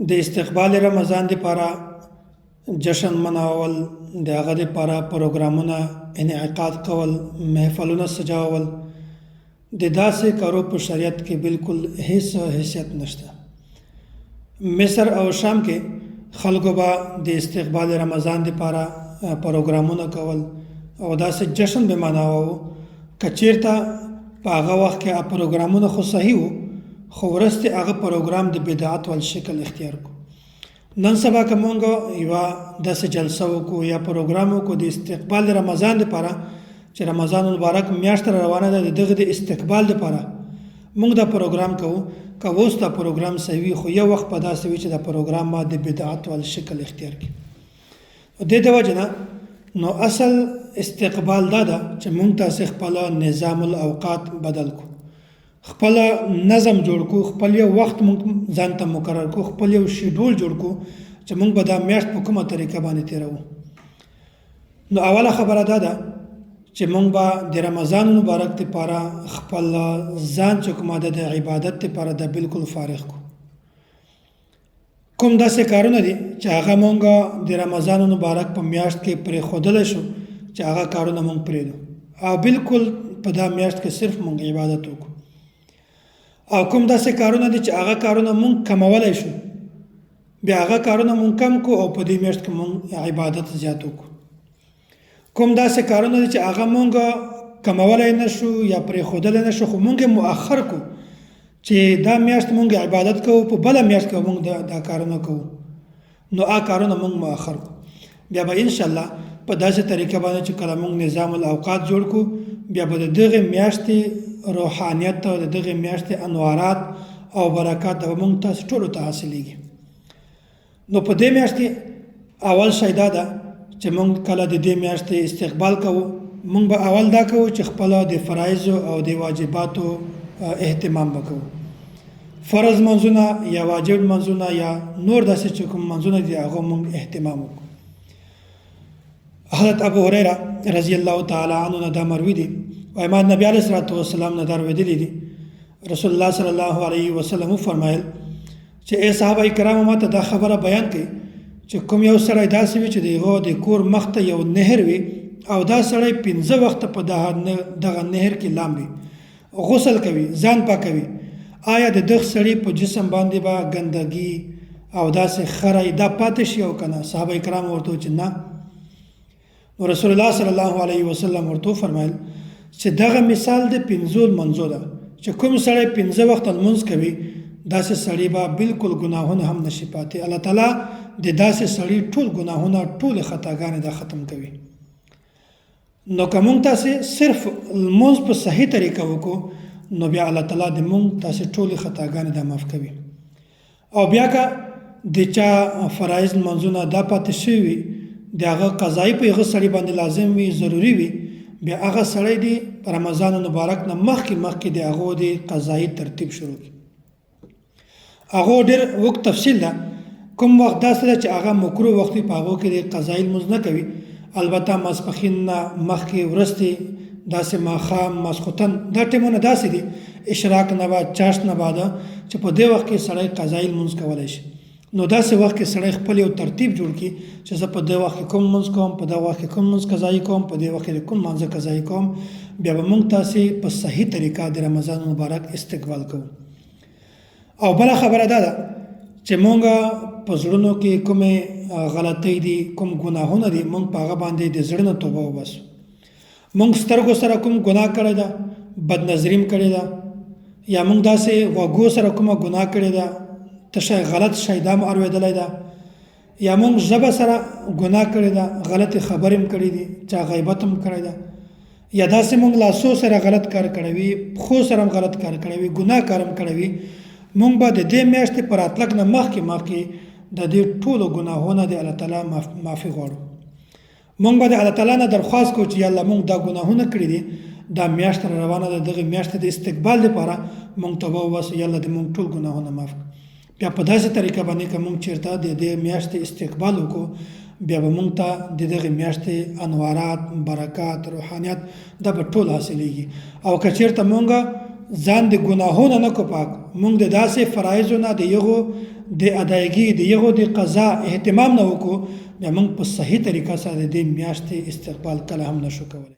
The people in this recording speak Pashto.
د استقبال رمضان لپاره جشن مناول د هغه لپاره پروګرامونه انعقاد کول محفلونه سجاول د داسې کارو په شریعت کې بالکل هیڅ حیثیت نشته. مصر او شام کې خلکو به د استقبال رمضان لپاره پروګرامونه کول او داسې جشن به مناوه که چیرته په هغه وخت کې پروګرامونه خو صحیح وو خو وروسته هغه پروګرام د بدعت ول شکل اختیار کو. نن سبا که مونږ یوه داسې جلسه وکړو یا پروګرام وکړو د استقبال رمضان لپاره چې رمضان المبارک میاشت روانه ده د دغه د استقبال لپاره مونږ دا پروګرام کوو که اوس دا پروګرام صحیح خو یو وخت په داسې وي چې دا پروګرام ما د بدعت ول شکل اختیار کړي. د وجه نه نو اصل استقبال دا ده چې مونږ تاسې خپل نظام الاوقات بدل کو، خپل نظم جوړ کو، خپل یو وخت مونږ ځان ته مقرر کو، خپل یو شیډول جوړ کو چې مونږ به دا میاشت په کومه طریقه باندې تیروو. نو اوله خبره دا ده چې مونږ به د رمضان مبارک لپاره خپل ځان چې کومه ده د عبادت لپاره د بالکل فارغ کو. کوم داسې کارونه دي چې هغه مونږ د رمضان مبارک په میاشت کې پرېښودلی شو چې هغه کارونه مونږ پرېږدو او بالکل په دا میاشت کې صرف مونږ عبادت وکړو. او کوم داسې کارونه دي چې هغه کارونه مونږ کمولی شو بیا هغه کارونه مونږ کم کو او په دې میاشت کې مونږ عبادت زیات وکړو. کوم داسې کارونه دي چې هغه مونږ کمولی نه شو یا پرېښودلی نه شو خو مونږ یې مؤخر کو چې دا میاشت مونږ عبادت کوو په بله میاشت کې مونږ دا کارونه کوو نو کارونه مونږ مؤخر کو. بیا به انشاءالله په داسې طریقه باندې چې کله مونږ نظام الاوقات جوړ کو بیا به د دغې میاشتې روحانیت او د دغې میاشتې انوارات او برکات به مونږ تاسو ټولو ته حاصلېږي. نو په دې میاشت کې اول شی دا ده چې مونږ کله د دې میاشتې استقبال کوو مونږ به اول دا کوو چې خپل د فرایضو او د واجباتو اهتمام وکړو. فرض منځونه یا واجب منځونه یا نور داسې چې کوم منځونه دي هغه مونږ اهتمام وکړو. حضرت ابو هریره رضی الله تعالی عنه نه دا مروي دي وایي ما نبی علیه الصلاة والسلام نه دا اورېدلي دي. رسول الله صلی الله علیه وسلم وفرمایل چې ای صحابه کرامو ما ته دا خبره بیان کړئ چې کوم یو سړی داسې وي چې د هغه د کور مخ ته یو نهر وي او دا سړی 15 وخته په دغه نهر کې لامبي غسل کوي ځان پاکوي آیا د دغه سړي په جسم باندې به ګندګي او داسې خری دا پاتې شي او که نه؟ صحابه کرام ورته چې نه. نو رسول الله صلی الله علیه وسلم ورته فرمایل چې دغه مثال د 15 منځو ده چې کوم سړی 15 وخت لمونځ کوي داسې سړی به بالکل ګناهونه هم نشي پاتې. الله تعالی د داسې سړی ټول ګناهونه ټول خطاګانې دا ختم کوي. نو که مونږ تاسې صرف لمونځ په صحیح طریقه وکړو نو بیا الله تعالی د مونږ تاسې ټولې خطاګانې دا معاف کوي. او بیا که د چا فرایض لمونځونه دا پاتې شوي وي د هغه قضایي په هغه سړي باندې لازم وي ضروري وي بیا هغه سړی دی په رمضان مبارک نه مخکې د هغو د قضایي ترتیب شروع کړي. هغه ډېر وخت تفصیل ده کوم وخت داسې ده چې هغه مکروه وخت په هغو کې د قضایي لمونځ نه کوي. البته ماسپښین نه مخکې وروستې داسې ماښام ماسخوتن دا ټیمونه داسې دي اشراق نه بعد چاشت نه بعده چې په دې وخت کې سړی قضایي لمونځ کولی شي. نو داسې وخت کې سړی خپل یو ترتیب جوړ کړي چې زه په دې وخت کې کوم لمونځ کوم په دې وخت کې کوم لمونځ قضایي کوم په دې وخت کې کوم لمانځه قضایي کوم بیا به موږ تاسې په صحیح طریقه د رمضان مبارک استقبال کوو. او بله خبره دا ده چې مونږ په زړونو کې کومې غلطۍ دي کوم ګناهونه دي مونږ په هغه باندې د زړه نه توبه وباسو. مونږ سترګو سره کوم ګناه کړی ده بد نظریم کړې ده یا مونږ داسې غوږو سره کومه ګناه کړې ده تشه غلط شی دا مو اورېدلی ده یا مونږ ژبه سره ګناه کړې ده غلطې خبرې هم کړې دي چا غیبت هم کړی ده یا داسې مونږ لاسو سره غلط کار کړی وي پښو سره هم غلط کار کړی وي ګناه کار هم کړی وي مونږ به د دې میاشتې په راتلک نه مخکې د دې ټولو ګناهونه د الله تعالی معافي غواړو. مونږ به د الله تعالی نه درخواست کوو چې یا الله مونږ دا ګناهونه کړي دي دا میاشت را روانه ده دغه میاشتې د استقبال لپاره مونږ توبه وباسو یا الله دې مونږ ټول ګناهونه معاف کړي. بیا په داسې طریقه باندې که مونږ چېرته د دې میاشتې استقبال وکړو بیا به مونږ ته د دغې میاشتې انوارات برکات روحانیت دا به ټول حاصلېږي. او که چېرته مونږ ځان د ګناهونو نه کو پاک مونږ د داسې فرایضو نه د یغو د ادایګي د یغو د قضا اهتمام نه وکړو بیا موږ په صحیح طریقه سره د دې میاشتې استقبال کله هم نشو کولی.